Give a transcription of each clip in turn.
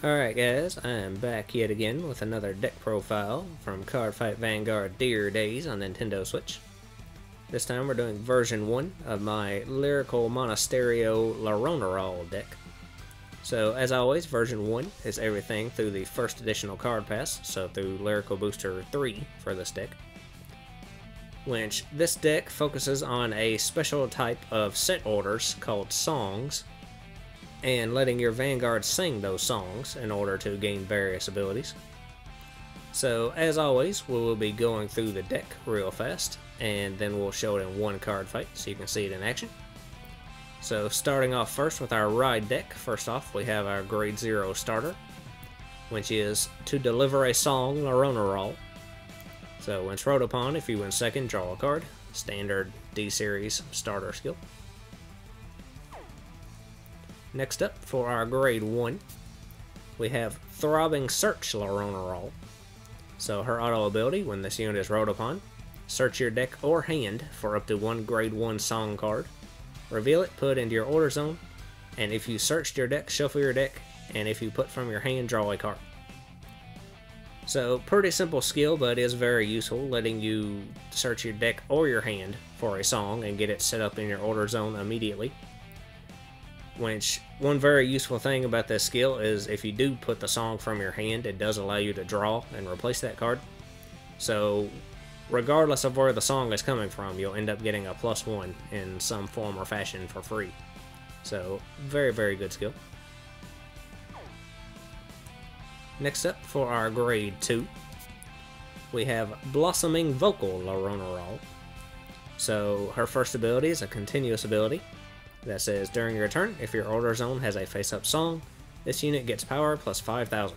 Alright guys, I am back yet again with another deck profile from Cardfight Vanguard Dear Days on Nintendo Switch. This time we're doing version 1 of my Lyrical Monasterio Loronerol deck. So as always, version 1 is everything through the first additional card pass, so through Lyrical Booster 3 for this deck. Which this deck focuses on a special type of set orders called songs, and letting your Vanguard sing those songs in order to gain various abilities. So as always, we will be going through the deck real fast, and then we'll show it in one card fight so you can see it in action. So starting off first with our ride deck, first off we have our grade 0 starter, which is to deliver a song Loronerol. So when it's rode upon, if you win second, draw a card. Standard D-Series starter skill. Next up, for our grade 1, we have Throbbing Search Loronerol. So her auto ability, when this unit is rode upon, search your deck or hand for up to one grade 1 song card, reveal it, put it into your order zone, and if you searched your deck, shuffle your deck, and if you put from your hand, draw a card. So pretty simple skill, but is very useful, letting you search your deck or your hand for a song and get it set up in your order zone immediately. Which, one very useful thing about this skill is if you do put the song from your hand, it does allow you to draw and replace that card. So, regardless of where the song is coming from, you'll end up getting a +1 in some form or fashion for free. So, very, very good skill. Next up, for our grade 2, we have Blossoming Vocal Loronerol. So, her first ability is a continuous ability that says, during your turn, if your order zone has a face-up song, this unit gets power plus 5,000.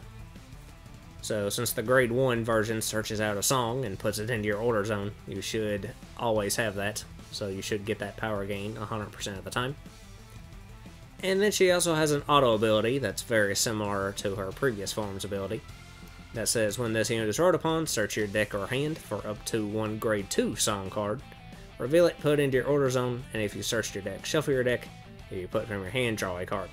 So since the grade 1 version searches out a song and puts it into your order zone, you should always have that, so you should get that power gain 100% of the time. And then she also has an auto ability that's very similar to her previous form's ability, that says, when this unit is rode upon, search your deck or hand for up to one grade 2 song card, reveal it, put it into your order zone, and if you searched your deck, shuffle your deck. If you put it from your hand, draw a card.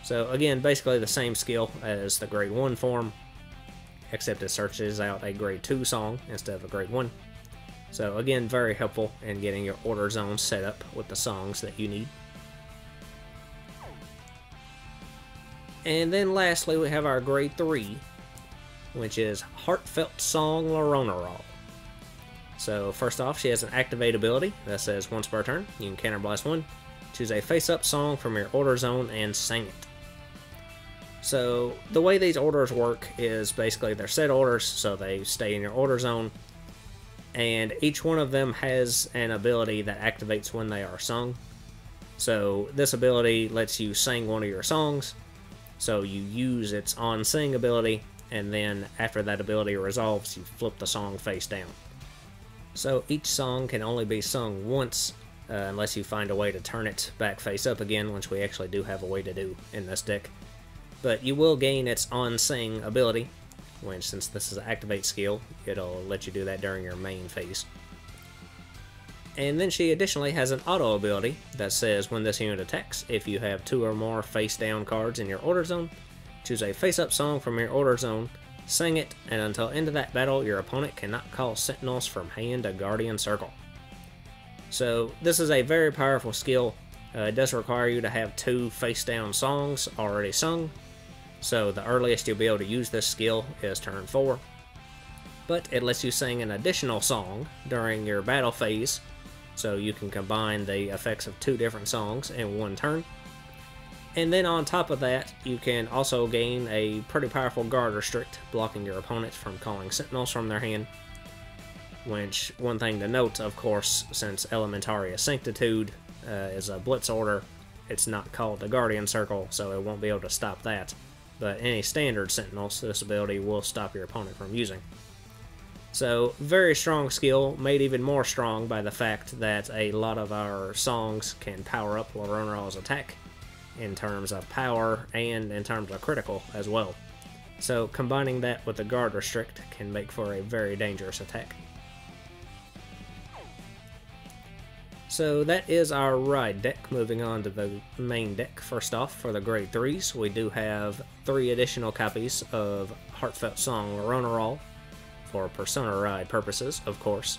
So again, basically the same skill as the grade 1 form, except it searches out a grade 2 song instead of a grade 1. So again, very helpful in getting your order zone set up with the songs that you need. And then lastly, we have our grade 3, which is Heartfelt Song Loronerol. So first off, she has an activate ability that says once per turn, you can counterblast 1, choose a face-up song from your order zone and sing it. So the way these orders work is basically they're set orders, so they stay in your order zone, and each one of them has an ability that activates when they are sung. So this ability lets you sing one of your songs, so you use its on-sing ability, and then after that ability resolves, you flip the song face down. So each song can only be sung once, unless you find a way to turn it back face up again, which we actually do have a way to do in this deck. But you will gain its on-sing ability, which since this is an activate skill, it'll let you do that during your main phase. And then she additionally has an auto ability that says when this unit attacks, if you have 2 or more face-down cards in your order zone, choose a face-up song from your order zone, sing it, and until end of that battle, your opponent cannot call sentinels from hand to guardian circle. So this is a very powerful skill. It does require you to have 2 face-down songs already sung, so the earliest you'll be able to use this skill is turn 4. But it lets you sing an additional song during your battle phase, so you can combine the effects of 2 different songs in one turn. And then on top of that, you can also gain a pretty powerful guard restrict, blocking your opponent from calling sentinels from their hand. Which, one thing to note, of course, since Elementaria Sanctitude is a blitz order, it's not called the Guardian Circle, so it won't be able to stop that. But any standard sentinels, this ability will stop your opponent from using. So, very strong skill, made even more strong by the fact that a lot of our songs can power up Loronerol's attack, in terms of power and in terms of critical as well. So combining that with the guard restrict can make for a very dangerous attack. So that is our ride deck. Moving on to the main deck. First off, for the grade 3s, we do have 3 additional copies of Heartfelt Song Loronerol for Persona ride purposes, of course.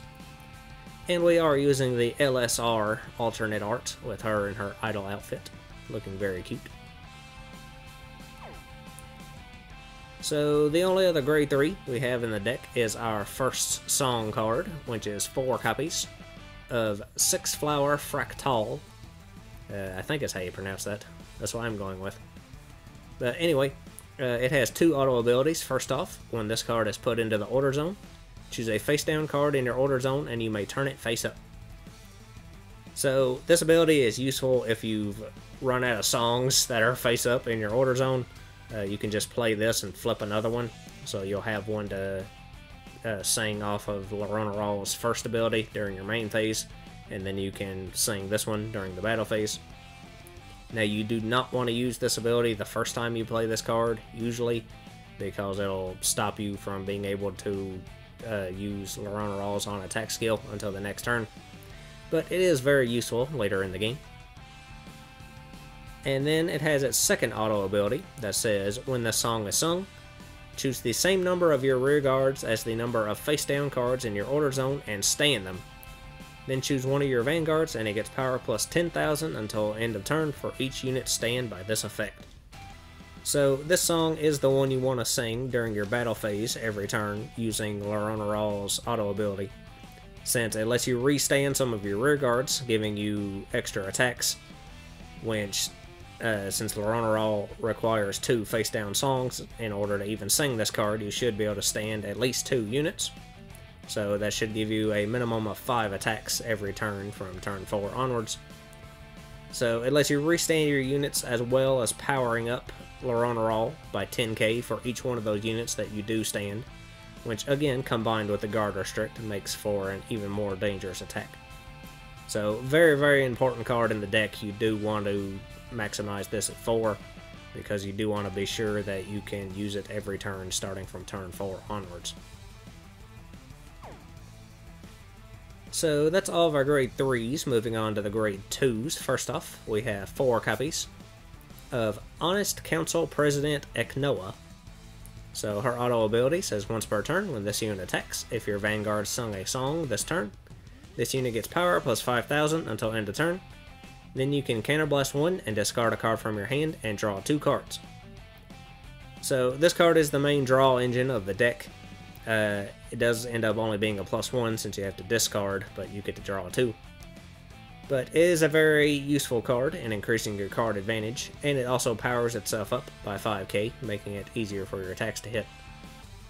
And we are using the LSR alternate art with her in her idol outfit, looking very cute. So the only other grade 3 we have in the deck is our first song card, which is 4 copies of Six Flower Fractal. I think that's how you pronounce that. That's what I'm going with. But anyway, it has 2 auto abilities. First off, when this card is put into the order zone, choose a face down card in your order zone and you may turn it face up. So this ability is useful if you've run out of songs that are face up in your order zone. You can just play this and flip another one, so you'll have one to sing off of Loronerol's first ability during your main phase, and then you can sing this one during the battle phase. Now you do not want to use this ability the first time you play this card, usually, because it'll stop you from being able to use Loronerol's on attack skill until the next turn. But it is very useful later in the game. And then it has its second auto ability that says, when the song is sung, choose the same number of your rear guards as the number of face down cards in your order zone and stand them. Then choose one of your vanguards and it gets power plus 10,000 until end of turn for each unit stand by this effect. So this song is the one you want to sing during your battle phase every turn using Loronerol's auto ability, since it lets you restand some of your rear guards, giving you extra attacks, which since Loronerol requires 2 face-down songs in order to even sing this card, you should be able to stand at least 2 units. So that should give you a minimum of 5 attacks every turn from turn 4 onwards. So it lets you restand your units as well as powering up Loronerol by 10k for each one of those units that you do stand, which again, combined with the guard restrict, makes for an even more dangerous attack. So very, very important card in the deck. You do want to maximize this at 4, because you do want to be sure that you can use it every turn starting from turn 4 onwards. So that's all of our grade 3s. Moving on to the grade 2s. First off, we have 4 copies of Honest Council President Eknoa. So her auto ability says, once per turn, when this unit attacks, if your Vanguard sung a song this turn, this unit gets power plus 5,000 until end of turn. Then you can counterblast 1 and discard a card from your hand and draw 2 cards. So this card is the main draw engine of the deck. It does end up only being a +1 since you have to discard, but you get to draw 2. But it is a very useful card in increasing your card advantage, and it also powers itself up by 5k, making it easier for your attacks to hit.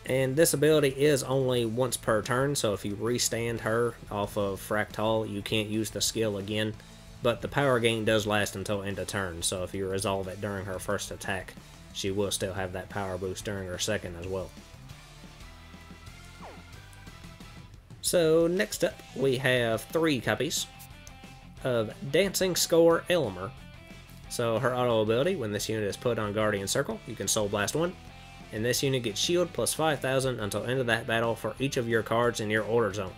And this ability is only once per turn, so if you restand her off of Fractal, you can't use the skill again. But the power gain does last until end of turn, so if you resolve it during her first attack, she will still have that power boost during her second as well. So next up, we have 3 copies of Dancing Score Elmer. So her auto ability, when this unit is put on Guardian Circle, you can Soul Blast 1, and this unit gets shield plus 5,000 until end of that battle for each of your cards in your order zone.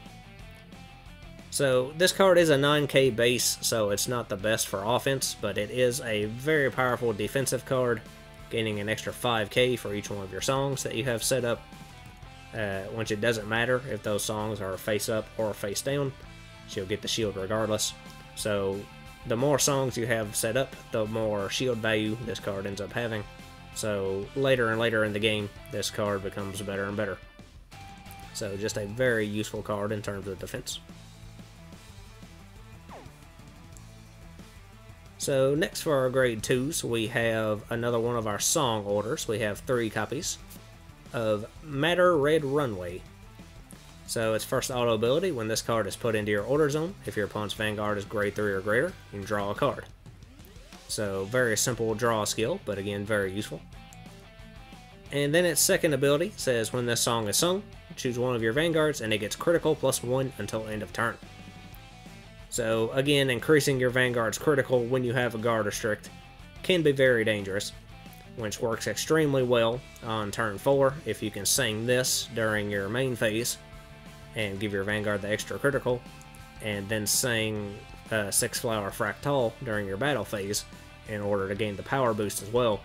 So this card is a 9k base, so it's not the best for offense, but it is a very powerful defensive card, gaining an extra 5k for each one of your songs that you have set up, which it doesn't matter if those songs are face up or face down, she'll get the shield regardless. So the more songs you have set up, the more shield value this card ends up having. So later and later in the game, this card becomes better and better. So just a very useful card in terms of defense. So next for our grade 2s, we have another one of our song orders. We have 3 copies of Matter Red Runway. So its first auto ability, when this card is put into your order zone, if your opponent's Vanguard is grade 3 or greater, you can draw a card. So very simple draw skill, but again very useful. And then its second ability says, when this song is sung, choose one of your Vanguards and it gets critical plus 1 until end of turn. So again, increasing your Vanguard's critical when you have a guard restrict can be very dangerous, which works extremely well on turn 4 if you can sing this during your main phase and give your Vanguard the extra critical, and then sing 6 flower fractal during your battle phase in order to gain the power boost as well,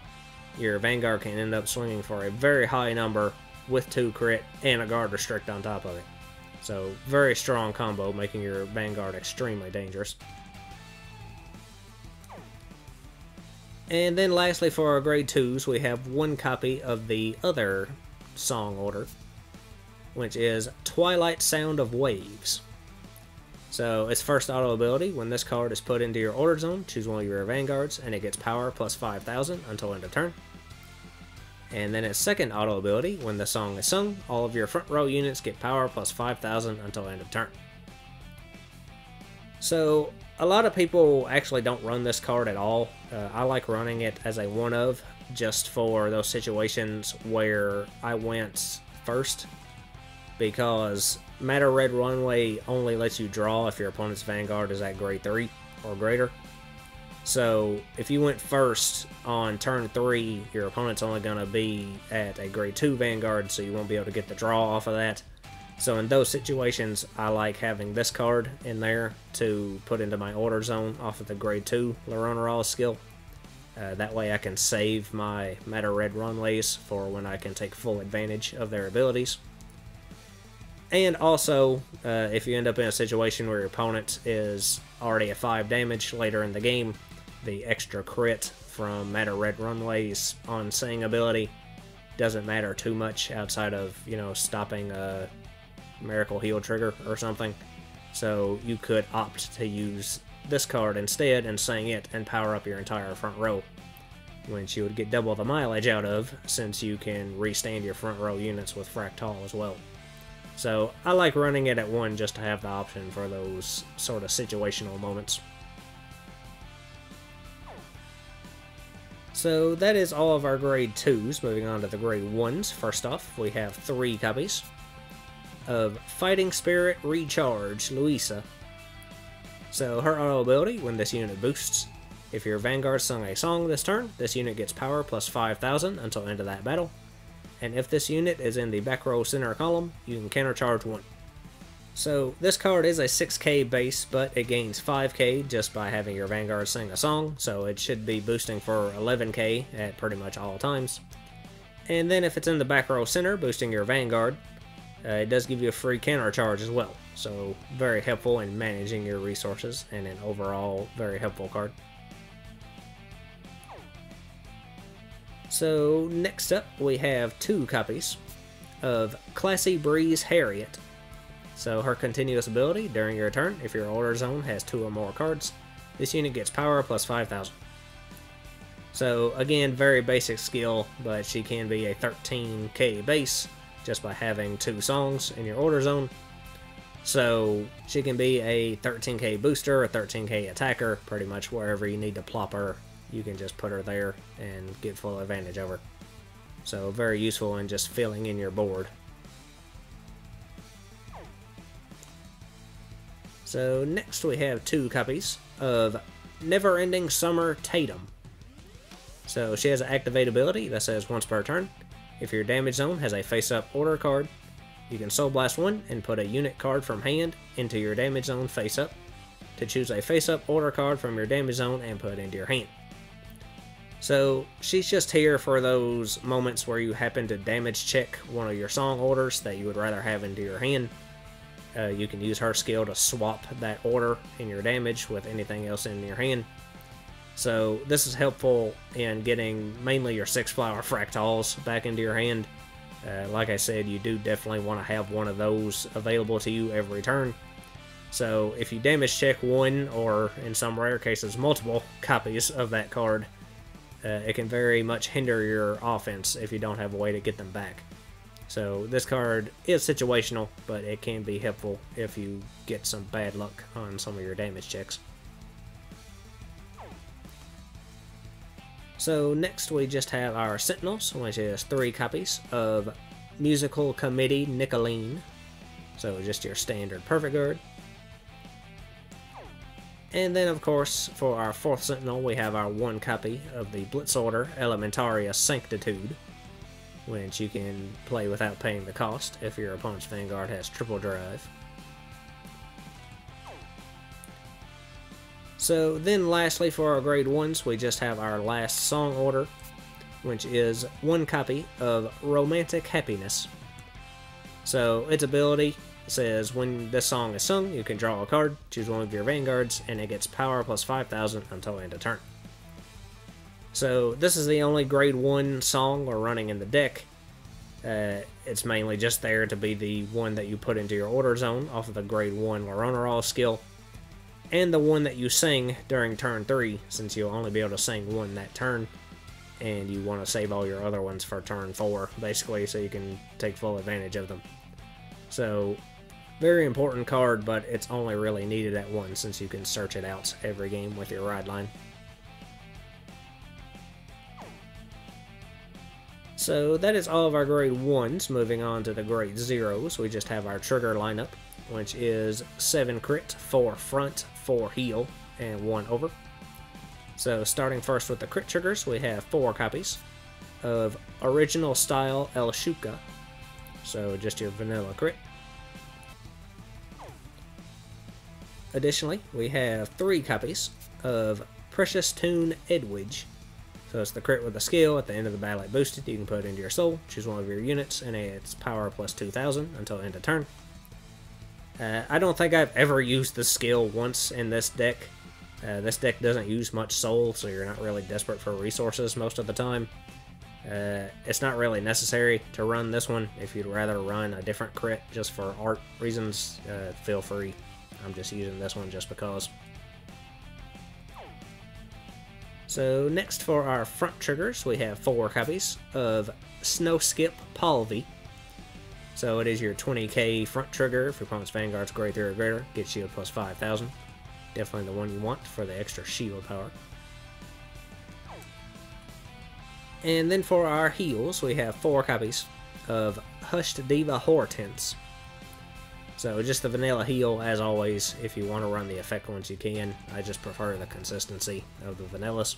your Vanguard can end up swinging for a very high number with 2 crit and a guard restrict on top of it. So very strong combo, making your Vanguard extremely dangerous. And then lastly for our grade 2s, we have 1 copy of the other song order, which is Twilight Sound of Waves. So its first auto ability, when this card is put into your order zone, choose one of your Vanguards, and it gets power plus 5,000 until end of turn. And then its second auto ability, when the song is sung, all of your front row units get power plus 5,000 until end of turn. So a lot of people actually don't run this card at all. I like running it as a one of, just for those situations where I went first, because Matter Red Runway only lets you draw if your opponent's Vanguard is at grade 3 or greater. So if you went first on turn 3, your opponent's only going to be at a grade 2 Vanguard, so you won't be able to get the draw off of that. So in those situations, I like having this card in there to put into my order zone off of the grade 2 Loronerol skill. That way I can save my Matter Red Runways for when I can take full advantage of their abilities. And also, if you end up in a situation where your opponent is already at 5 damage later in the game, the extra crit from Matter Red Runways on Sing ability doesn't matter too much outside of, you know, stopping a Miracle Heal trigger or something. So you could opt to use this card instead and Sing it and power up your entire front row, which you would get double the mileage out of, since you can restand your front row units with Fractal as well. So I like running it at 1 just to have the option for those sort of situational moments. So that is all of our grade 2s. Moving on to the grade 1s. First off, we have 3 copies of Fighting Spirit Recharge Louisa. So her auto ability, when this unit boosts, if your Vanguard sung a song this turn, this unit gets power plus 5,000 until end of that battle. And if this unit is in the back row center column, you can countercharge 1. So this card is a 6k base, but it gains 5k just by having your Vanguard sing a song, so it should be boosting for 11k at pretty much all times. And then if it's in the back row center, boosting your Vanguard, it does give you a free countercharge as well. So very helpful in managing your resources, and an overall very helpful card. So next up we have 2 copies of Classy Breeze Harriet. So her continuous ability, during your turn, if your order zone has 2 or more cards, this unit gets power plus 5,000. So again, very basic skill, but she can be a 13k base just by having 2 songs in your order zone. So she can be a 13k booster, a 13k attacker, pretty much wherever you need to plop her, you can just put her there and get full advantage of her. So very useful in just filling in your board. So next we have 2 copies of Never Ending Summer Tatum. So she has an activate ability that says once per turn, if your damage zone has a face-up order card, you can Soul Blast 1 and put a unit card from hand into your damage zone face-up, to choose a face-up order card from your damage zone and put it into your hand. So she's just here for those moments where you happen to damage check one of your song orders that you would rather have into your hand. You can use her skill to swap that order in your damage with anything else in your hand. So this is helpful in getting mainly your 6 flower fractals back into your hand. Like I said, you do definitely want to have one of those available to you every turn. So if you damage check 1, or in some rare cases multiple copies of that card, it can very much hinder your offense if you don't have a way to get them back. So this card is situational, but it can be helpful if you get some bad luck on some of your damage checks. So next we just have our Sentinels, which is 3 copies of Musical Committee Nicolene. So just your standard Perfect Guard. And then of course for our 4th Sentinel we have our 1 copy of the Blitz Order Elementaria Sanctitude, which you can play without paying the cost if your opponent's Vanguard has triple drive. So then lastly for our grade 1s, we just have our last song order, which is 1 copy of Romantic Happiness. So its ability says when this song is sung, you can draw a card, choose one of your Vanguards, and it gets power plus 5,000 until end of turn. So this is the only grade 1 song we're running in the deck. It's mainly just there to be the one that you put into your order zone off of the grade 1 Loronerol skill, and the one that you sing during turn 3, since you'll only be able to sing one that turn, and you want to save all your other ones for turn 4, basically, so you can take full advantage of them. So, very important card, but it's only really needed at once, since you can search it out every game with your ride line. So that is all of our grade 1s. Moving on to the grade 0s, we just have our trigger lineup, which is 7 crit, 4 front, 4 heal, and 1 over. So starting first with the crit triggers, we have 4 copies of Original Style El Shuka, so just your vanilla crit. Additionally, we have 3 copies of Precious Tune Edwidge. So it's the crit with the skill. At the end of the battle it boosted, you can put it into your soul, choose one of your units, and it's power plus 2,000 until end of turn. I don't think I've ever used the skill once in this deck. This deck doesn't use much soul, so you're not really desperate for resources most of the time. It's not really necessary to run this one. If you'd rather run a different crit just for art reasons, feel free. I'm just using this one just because. So next for our front triggers, we have 4 copies of Snow Skip Palvi. So it is your 20k front trigger. If your opponent's Vanguard's grade 3 or greater, gets shield plus 5,000. Definitely the one you want for the extra shield power. And then for our heals, we have 4 copies of Hushed Diva Hortense. So just the vanilla heal, as always. If you want to run the effect ones, you can. I just prefer the consistency of the vanillas.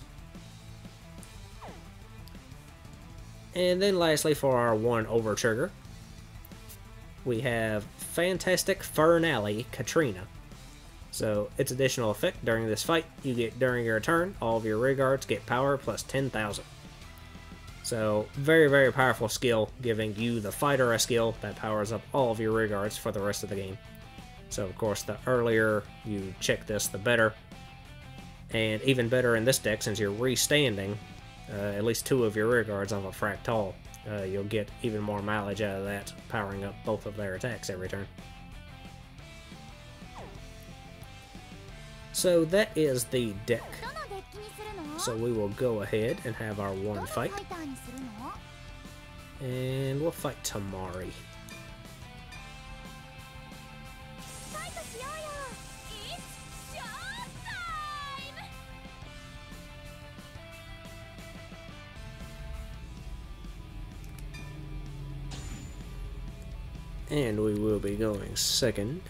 And then lastly, for our 1 over trigger, we have Fantastic Fernally Katrina. So its additional effect during this fight, you get during your turn, all of your rear guards get power plus 10,000. So, very, very powerful skill, giving you, the fighter, a skill that powers up all of your rear guards for the rest of the game. So, of course, the earlier you check this, the better. And even better in this deck, since you're restanding at least 2 of your rear guards off a Fractal, you'll get even more mileage out of that, powering up both of their attacks every turn. So, that is the deck. So we will go ahead and have our 1 fight. And we'll fight Tamari. And we will be going second.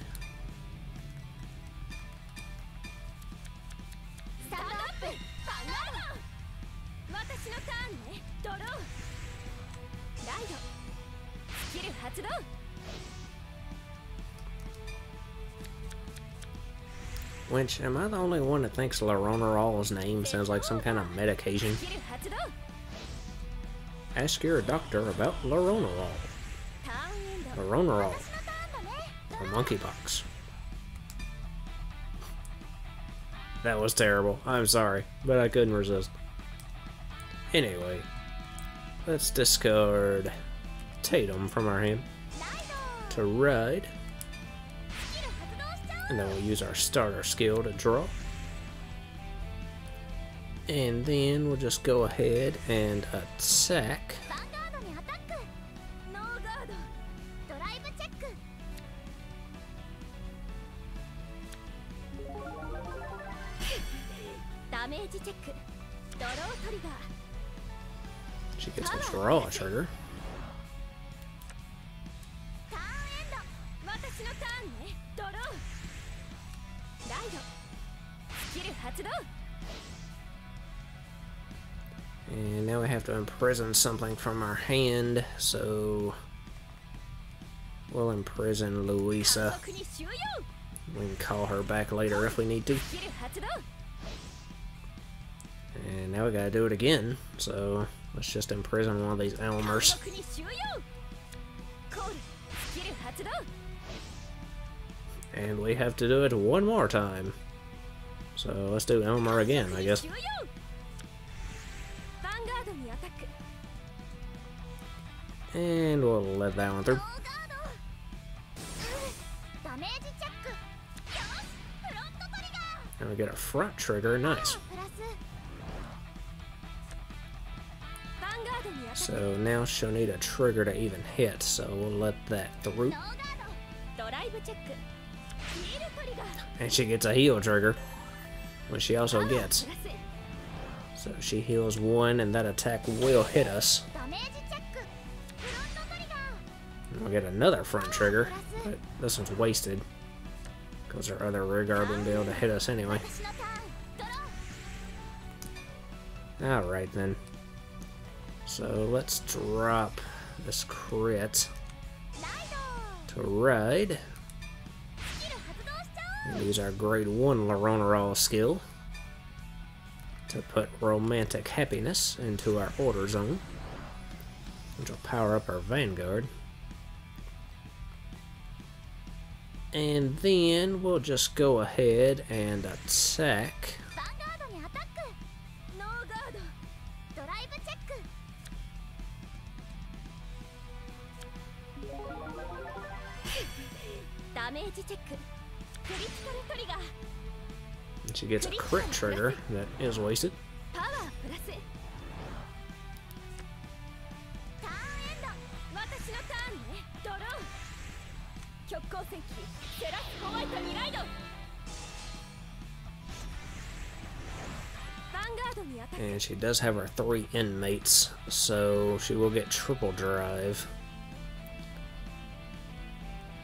Which, am I the only one that thinks Loronerol's name sounds like some kind of medication? Ask your doctor about Loronerol. Loronerol. Or monkeypox. That was terrible. I'm sorry, but I couldn't resist. Anyway, let's discard Tatum from our hand to ride. And then we'll use our starter skill to draw. And then we'll just go ahead and attack. She gets a draw trigger. And now we have to imprison something from our hand, so we'll imprison Louisa. We can call her back later if we need to. And now we gotta do it again, so let's just imprison one of these Elmers. And we have to do it one more time. So let's do Elmer again, I guess. And we'll let that one through. And we get a front trigger, nice. So now she'll need a trigger to even hit, so we'll let that through. And she gets a heal trigger, which she also gets. So she heals 1 and that attack will hit us. And we'll get another front trigger, but this one's wasted because her other rear guard wouldn't be able to hit us anyway. Alright then. So let's drop this crit to ride. And use our grade 1 Loronerol skill to put romantic happiness into our order zone, which will power up our Vanguard. And then we'll just go ahead and attack. And she gets a crit trigger that is wasted. And she does have her 3 inmates, so she will get triple drive.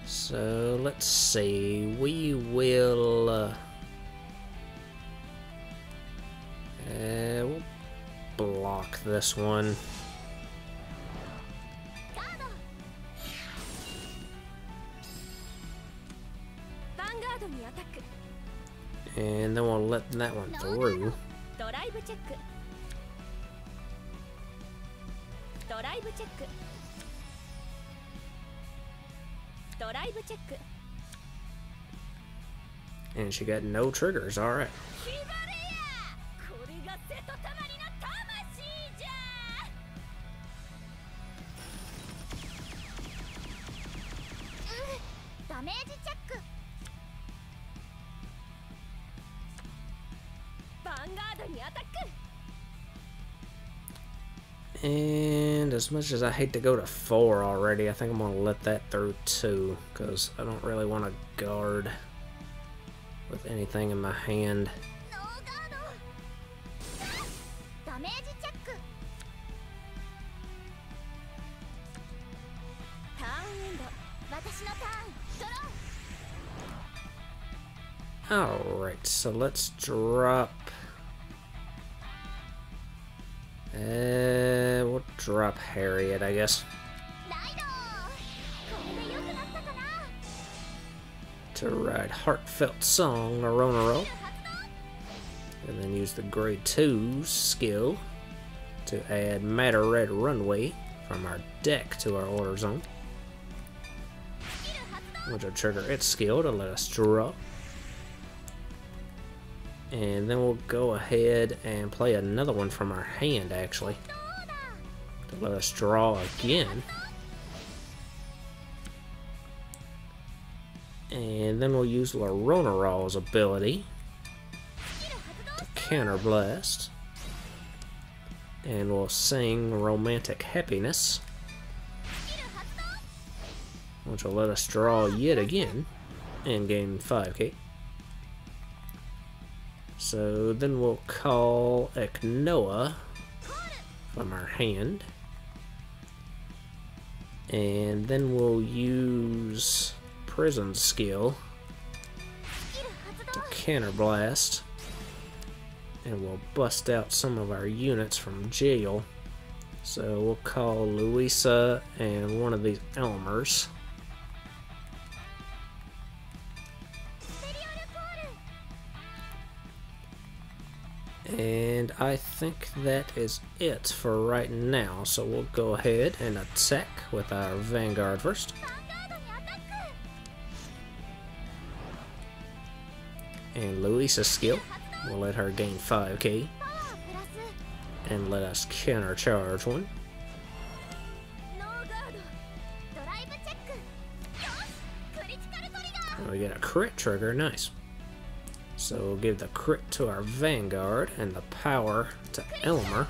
So let's see, we will we'll block this one. And then we'll let that one through. And she got no triggers, alright. And as much as I hate to go to 4 already, I think I'm going to let that through 2, because I don't really want to guard with anything in my hand. Alright, so let's drop... we'll drop Harriet, I guess. To ride Heartfelt Song Loronerol. And then use the grade 2 skill to add Matter Red Runway from our deck to our order zone, which will trigger its skill to let us draw. And then we'll go ahead and play another one from our hand, actually, to let us draw again. And then we'll use Loronerol's ability to counterblast. And we'll sing Romantic Happiness, which will let us draw yet again and gain 5k. So then we'll call Eknoa from our hand. And then we'll use Prison skill to counterblast. And we'll bust out some of our units from jail. So we'll call Louisa and one of these Elmers. And I think that is it for right now, so we'll go ahead and attack with our Vanguard first. And Luisa's skill, we'll let her gain 5k. And let us countercharge one. And we get a crit trigger, nice. So we'll give the crit to our Vanguard and the power to Elmer.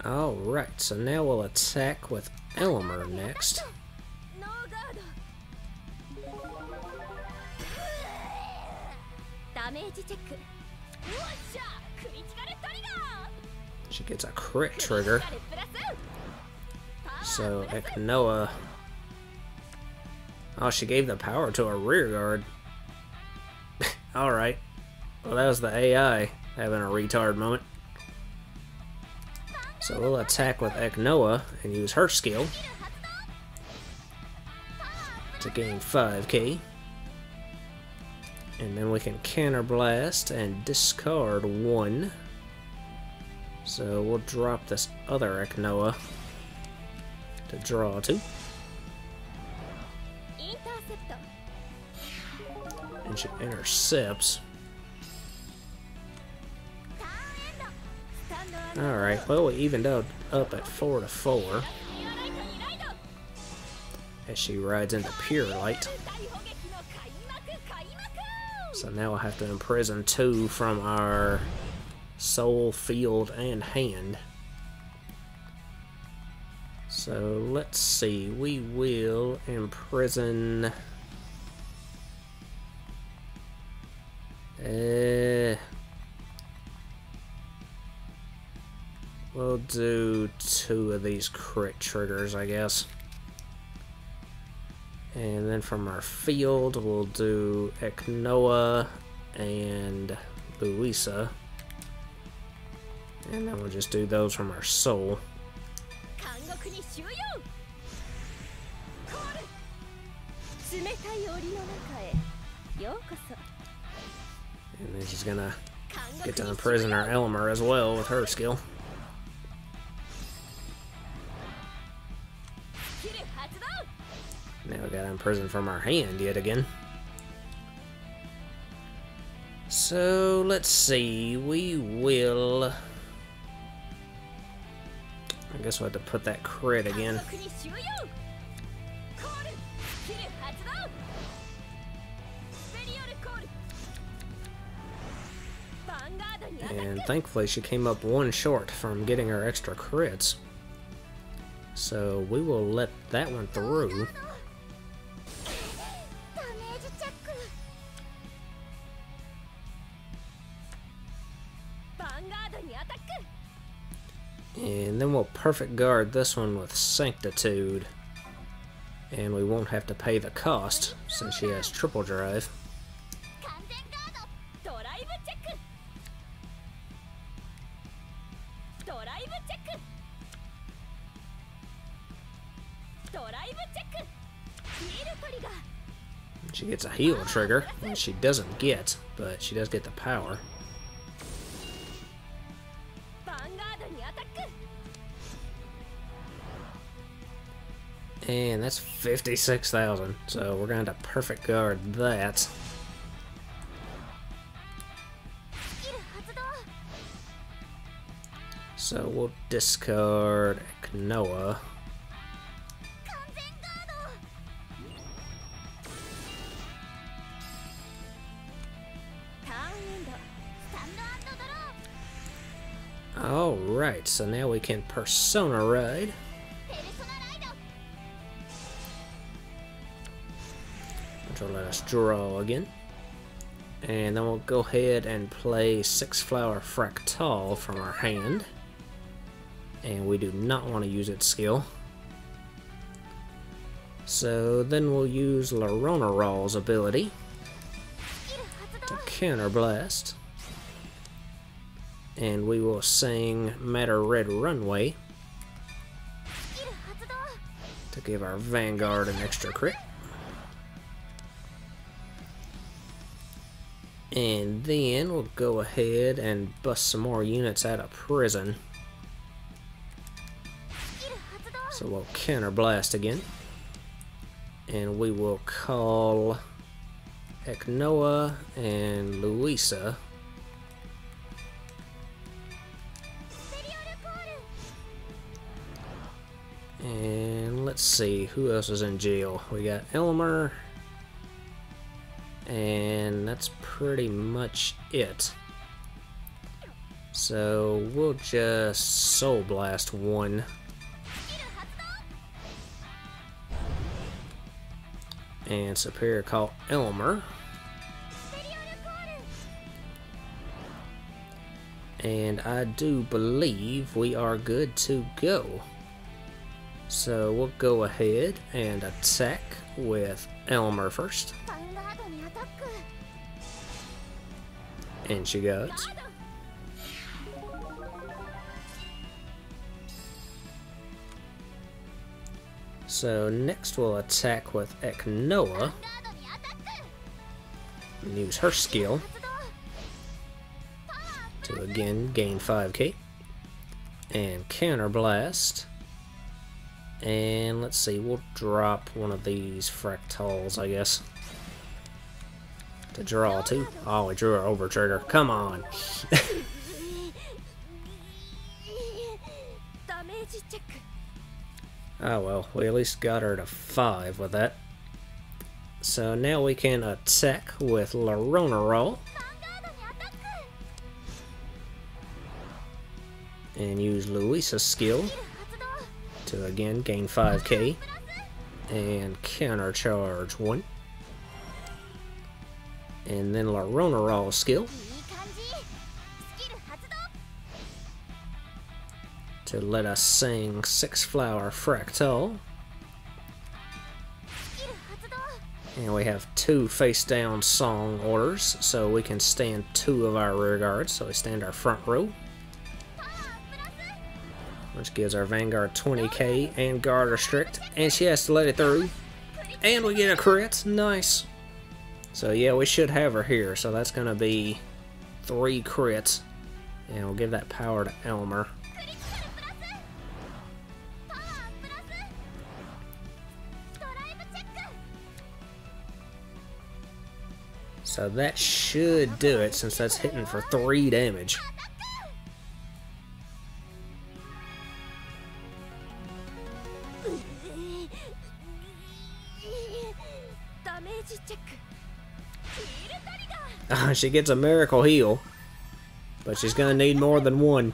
Alright, so now we'll attack with Elmer next. She gets a crit trigger. So Eknoa. Oh, she gave the power to her rear guard. Alright. Well, that was the AI having a retard moment. So we'll attack with Eknoa and use her skill to gain 5k. And then we can counterblast and discard 1. So we'll drop this other Eknoa to draw 2. And she intercepts. Alright, well, we evened out up at 4-4 as she rides into Pure Light. So now we'll have to imprison 2 from our soul, field, and hand. So let's see, we will imprison... we'll do 2 of these crit triggers, I guess. And then from our field, we'll do Eknoa and Luisa. And then we'll just do those from our soul. And then she's gonna get to imprison our Elmer as well with her skill. Now we gotta imprison from our hand yet again. So let's see, we will... I guess we'll have to put that crit again. And thankfully she came up 1 short from getting her extra crits. So we will let that one through. And then we'll perfect guard this one with Sanctitude. And we won't have to pay the cost since she has triple drive. She gets a heal trigger, which she doesn't get, but she does get the power. And that's 56,000, so we're going to perfect guard that. So we'll discard Eknoa. Alright, so now we can Persona Ride. Which will let us draw again. And then we'll go ahead and play 6 Flower Fractal from our hand. And we do not want to use its skill. So then we'll use Loronerol's ability to counterblast. And we will sing Matter Red Runway to give our Vanguard an extra crit. And then we'll go ahead and bust some more units out of prison. So we'll counterblast again. And we will call Eknoa and Luisa. And let's see, who else is in jail? We got Elmer. And that's pretty much it. So we'll just Soul Blast one. And Superior Call Elmer. And I do believe we are good to go. So we'll go ahead and attack with Elmer first. And she goes. So next we'll attack with Eknoa. And use her skill to again gain 5k. And counterblast. And let's see, we'll drop one of these fractals, I guess. To draw two. Oh, we drew our over trigger. Come on. Oh well, we at least got her to 5 with that. So now we can attack with Loronerol. And use Luisa's skill to again gain 5k. And countercharge 1. And then Loronerol's skill to let us sing 6 Flower Fractal. And we have 2 face down song orders, so we can stand 2 of our rear guards. So we stand our front row, which gives our Vanguard 20k and guard restrict, and she has to let it through. And we get a crit. Nice. So yeah, we should have her here. So that's going to be 3 crits. And we'll give that power to Elmer. So that should do it, since that's hitting for 3 damage. She gets a miracle heal, but she's gonna need more than 1.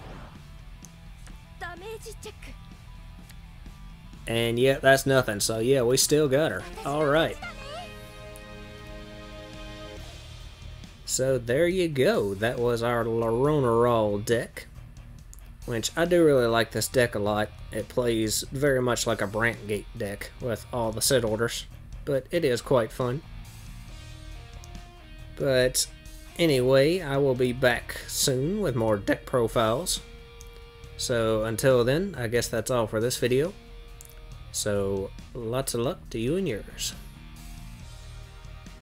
And yeah, that's nothing. So yeah, we still got her. Alright. So there you go. That was our Loronerol deck, which I do really like this deck a lot. It plays very much like a Brantgate deck with all the set orders, but it is quite fun. But anyway, I will be back soon with more deck profiles. So until then, I guess that's all for this video. So lots of luck to you and yours.